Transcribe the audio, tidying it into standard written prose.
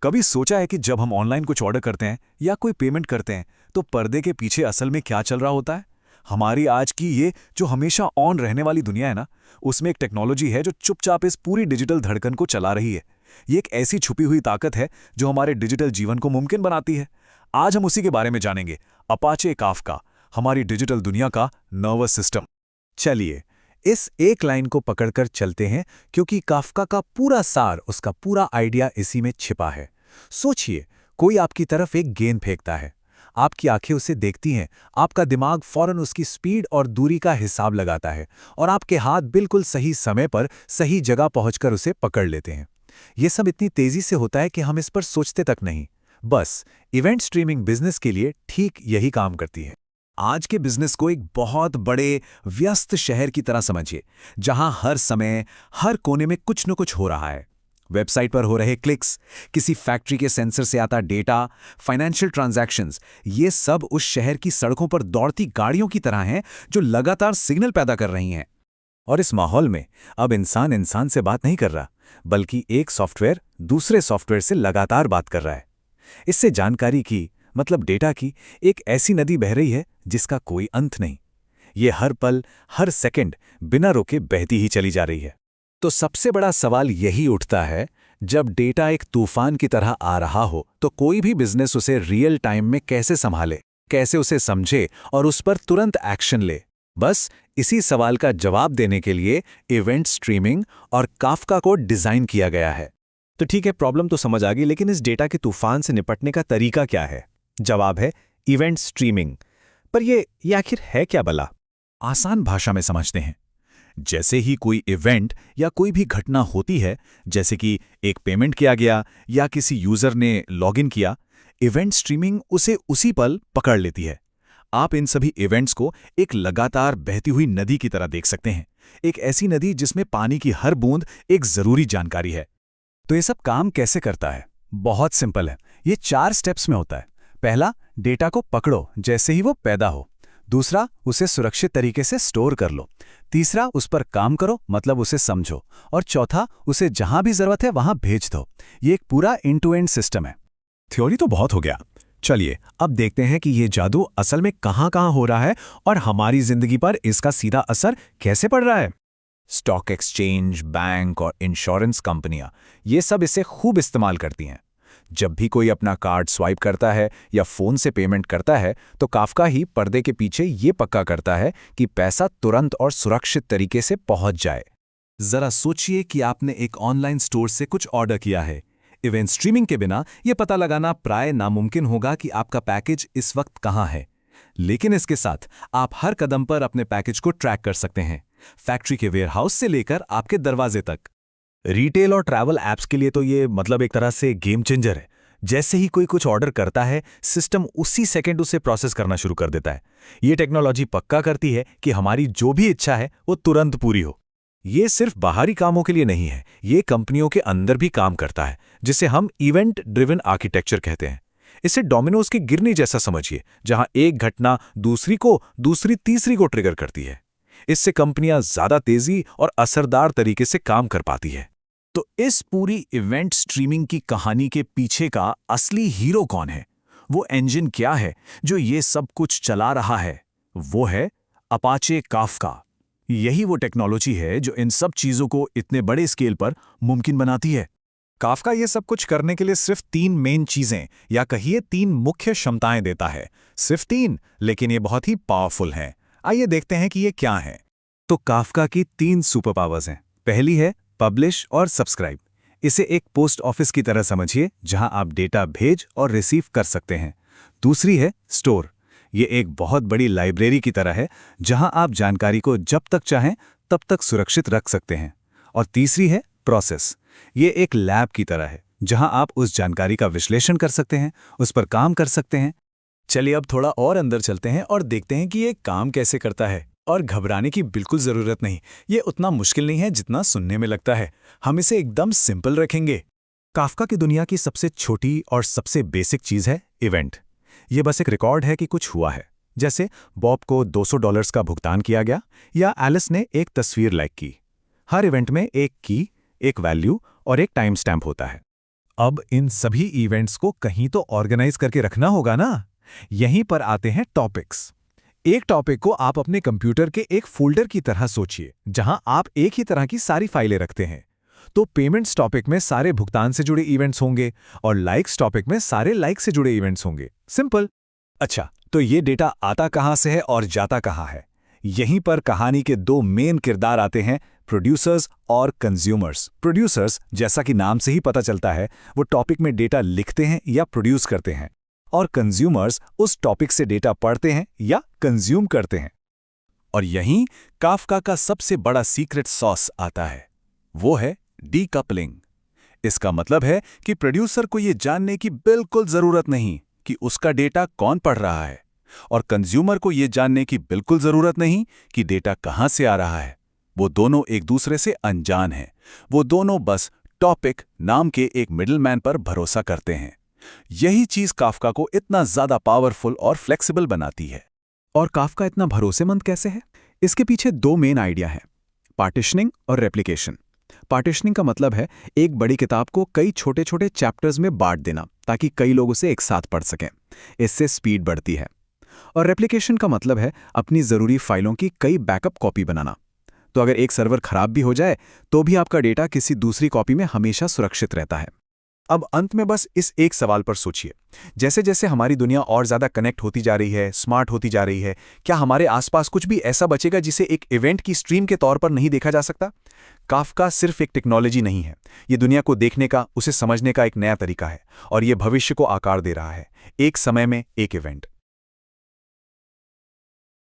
कभी सोचा है कि जब हम ऑनलाइन कुछ ऑर्डर करते हैं या कोई पेमेंट करते हैं तो पर्दे के पीछे असल में क्या चल रहा होता है? हमारी आज की ये जो हमेशा ऑन रहने वाली दुनिया है ना, उसमें एक टेक्नोलॉजी है जो चुपचाप इस पूरी डिजिटल धड़कन को चला रही है। ये एक ऐसी छुपी हुई ताकत है जो हमारे डिजिटल जीवन को मुमकिन बनाती है। आज हम उसी के बारे में जानेंगे। अपाचे काफका, हमारी डिजिटल दुनिया का नर्वस सिस्टम। चलिए इस एक लाइन को पकड़कर चलते हैं क्योंकि काफका का पूरा सार, उसका पूरा आइडिया इसी में छिपा है। सोचिए, कोई आपकी तरफ एक गेंद फेंकता है। आपकी आंखें उसे देखती हैं, आपका दिमाग फौरन उसकी स्पीड और दूरी का हिसाब लगाता है और आपके हाथ बिल्कुल सही समय पर सही जगह पहुंचकर उसे पकड़ लेते हैं। ये सब इतनी तेजी से होता है कि हम इस पर सोचते तक नहीं। बस इवेंट स्ट्रीमिंग बिजनेस के लिए ठीक यही काम करती है। आज के बिजनेस को एक बहुत बड़े व्यस्त शहर की तरह समझिए, जहां हर समय हर कोने में कुछ न कुछ हो रहा है। वेबसाइट पर हो रहे क्लिक्स, किसी फैक्ट्री के सेंसर से आता डेटा, फाइनेंशियल ट्रांजैक्शंस, ये सब उस शहर की सड़कों पर दौड़ती गाड़ियों की तरह हैं जो लगातार सिग्नल पैदा कर रही हैं। और इस माहौल में अब इंसान इंसान से बात नहीं कर रहा, बल्कि एक सॉफ्टवेयर दूसरे सॉफ्टवेयर से लगातार बात कर रहा है। इससे जानकारी की, मतलब डेटा की, एक ऐसी नदी बह रही है जिसका कोई अंत नहीं। ये हर पल, हर सेकंड बिना रोके बहती ही चली जा रही है। तो सबसे बड़ा सवाल यही उठता है, जब डेटा एक तूफान की तरह आ रहा हो तो कोई भी बिजनेस उसे रियल टाइम में कैसे संभाले, कैसे उसे समझे और उस पर तुरंत एक्शन ले। बस इसी सवाल का जवाब देने के लिए इवेंट स्ट्रीमिंग और काफका को डिजाइन किया गया है। तो ठीक है, प्रॉब्लम तो समझ आ गई, लेकिन इस डेटा के तूफान से निपटने का तरीका क्या है? जवाब है इवेंट स्ट्रीमिंग। पर ये आखिर है क्या भला? आसान भाषा में समझते हैं। जैसे ही कोई इवेंट या कोई भी घटना होती है, जैसे कि एक पेमेंट किया गया या किसी यूजर ने लॉगिन किया, इवेंट स्ट्रीमिंग उसे उसी पल पकड़ लेती है। आप इन सभी इवेंट्स को एक लगातार बहती हुई नदी की तरह देख सकते हैं, एक ऐसी नदी जिसमें पानी की हर बूंद एक जरूरी जानकारी है। तो ये सब काम कैसे करता है? बहुत सिंपल है। ये 4 स्टेप्स में होता है। पहला, डेटा को पकड़ो जैसे ही वो पैदा हो। दूसरा, उसे सुरक्षित तरीके से स्टोर कर लो। तीसरा, उस पर काम करो, मतलब उसे समझो। और चौथा, उसे जहां भी जरूरत है वहां भेज दो। ये एक पूरा एंड टू एंड सिस्टम है। थ्योरी तो बहुत हो गया। चलिए अब देखते हैं कि ये जादू असल में कहां-कहां हो रहा है और हमारी जिंदगी पर इसका सीधा असर कैसे पड़ रहा है। स्टॉक एक्सचेंज, बैंक और इंश्योरेंस कंपनियां, ये सब इसे खूब इस्तेमाल करती हैं। जब भी कोई अपना कार्ड स्वाइप करता है या फोन से पेमेंट करता है तो काफका ही पर्दे के पीछे ये पक्का करता है कि पैसा तुरंत और सुरक्षित तरीके से पहुंच जाए। जरा सोचिए कि आपने एक ऑनलाइन स्टोर से कुछ ऑर्डर किया है। इवेंट स्ट्रीमिंग के बिना यह पता लगाना प्राय नामुमकिन होगा कि आपका पैकेज इस वक्त कहां है। लेकिन इसके साथ आप हर कदम पर अपने पैकेज को ट्रैक कर सकते हैं, फैक्ट्री के वेयरहाउस से लेकर आपके दरवाजे तक। रिटेल और ट्रैवल ऐप्स के लिए तो ये मतलब एक तरह से गेम चेंजर है। जैसे ही कोई कुछ ऑर्डर करता है, सिस्टम उसी सेकंड उसे प्रोसेस करना शुरू कर देता है। ये टेक्नोलॉजी पक्का करती है कि हमारी जो भी इच्छा है वो तुरंत पूरी हो। ये सिर्फ बाहरी कामों के लिए नहीं है, ये कंपनियों के अंदर भी काम करता है, जिसे हम इवेंट ड्रिवन आर्किटेक्चर कहते हैं। इसे डोमिनोज की गिरनी जैसा समझिए, जहां एक घटना दूसरी को, दूसरी तीसरी को ट्रिगर करती है। इससे कंपनियां ज्यादा तेजी और असरदार तरीके से काम कर पाती है। तो इस पूरी इवेंट स्ट्रीमिंग की कहानी के पीछे का असली हीरो कौन है? वो इंजन क्या है जो ये सब कुछ चला रहा है? वो है अपाचे काफका। यही वो टेक्नोलॉजी है जो इन सब चीजों को इतने बड़े स्केल पर मुमकिन बनाती है। काफका ये सब कुछ करने के लिए सिर्फ 3 मेन चीजें, या कहिए 3 मुख्य क्षमताएं देता है। सिर्फ 3, लेकिन ये बहुत ही पावरफुल हैं। आइए देखते हैं कि ये क्या है। तो काफका की 3 सुपर पावर्स हैं। पहली है पब्लिश और सब्सक्राइब। इसे एक पोस्ट ऑफिस की तरह समझिए, जहां आप डेटा भेज और रिसीव कर सकते हैं। दूसरी है स्टोर। ये एक बहुत बड़ी लाइब्रेरी की तरह है, जहां आप जानकारी को जब तक चाहें तब तक सुरक्षित रख सकते हैं। और तीसरी है प्रोसेस। ये एक लैब की तरह है, जहां आप उस जानकारी का विश्लेषण कर सकते हैं, उस पर काम कर सकते हैं। चलिए अब थोड़ा और अंदर चलते हैं और देखते हैं कि ये काम कैसे करता है। और घबराने की बिल्कुल जरूरत नहीं, ये उतना मुश्किल नहीं है जितना सुनने में लगता है। हम इसे एकदम सिंपल रखेंगे। काफका की दुनिया की सबसे छोटी और सबसे बेसिक चीज है इवेंट। ये बस एक रिकॉर्ड है कि कुछ हुआ है, जैसे बॉब को $200 का भुगतान किया गया या एलिस ने एक तस्वीर लाइक की। हर इवेंट में एक की, एक वैल्यू और एक टाइम स्टैम्प होता है। अब इन सभी इवेंट्स को कहीं तो ऑर्गेनाइज करके रखना होगा ना। यहीं पर आते हैं टॉपिक्स। एक टॉपिक को आप अपने कंप्यूटर के एक फोल्डर की तरह सोचिए, जहां आप एक ही तरह की सारी फाइलें रखते हैं। तो पेमेंट्स टॉपिक में सारे भुगतान से जुड़े इवेंट्स होंगे और लाइक्स टॉपिक में सारे लाइक से जुड़े इवेंट्स होंगे। सिंपल। अच्छा, तो ये डेटा आता कहाँ से है और जाता कहाँ है? यहीं पर कहानी के दो मेन किरदार आते हैं, प्रोड्यूसर्स और कंज्यूमर्स। प्रोड्यूसर्स, जैसा कि नाम से ही पता चलता है, वो टॉपिक में डेटा लिखते हैं या प्रोड्यूस करते हैं, और कंज्यूमर्स उस टॉपिक से डेटा पढ़ते हैं या कंज्यूम करते हैं। और यहीं काफका का सबसे बड़ा सीक्रेट सॉस आता है, वो है डीकपलिंग। इसका मतलब है कि प्रोड्यूसर को ये जानने की बिल्कुल जरूरत नहीं कि उसका डेटा कौन पढ़ रहा है, और कंज्यूमर को ये जानने की बिल्कुल जरूरत नहीं कि डेटा कहां से आ रहा है। वो दोनों एक दूसरे से अनजान हैं। वो दोनों बस टॉपिक नाम के एक मिडलमैन पर भरोसा करते हैं। यही चीज काफका को इतना ज्यादा पावरफुल और फ्लेक्सिबल बनाती है। और काफका इतना भरोसेमंद कैसे है? इसके पीछे दो मेन आइडिया हैं, पार्टीशनिंग और रेप्लिकेशन। पार्टीशनिंग का मतलब है एक बड़ी किताब को कई छोटे छोटे चैप्टर्स में बांट देना ताकि कई लोग उसे एक साथ पढ़ सकें। इससे स्पीड बढ़ती है। और रेप्लिकेशन का मतलब है अपनी ज़रूरी फाइलों की कई बैकअप कॉपी बनाना। तो अगर एक सर्वर खराब भी हो जाए तो भी आपका डेटा किसी दूसरी कॉपी में हमेशा सुरक्षित रहता है। अब अंत में बस इस एक सवाल पर सोचिए, जैसे जैसे हमारी दुनिया और ज़्यादा कनेक्ट होती जा रही है, स्मार्ट होती जा रही है, क्या हमारे आसपास कुछ भी ऐसा बचेगा जिसे एक इवेंट की स्ट्रीम के तौर पर नहीं देखा जा सकता? काफका सिर्फ एक टेक्नोलॉजी नहीं है, ये दुनिया को देखने का, उसे समझने का एक नया तरीका है, और ये भविष्य को आकार दे रहा है, एक समय में एक इवेंट।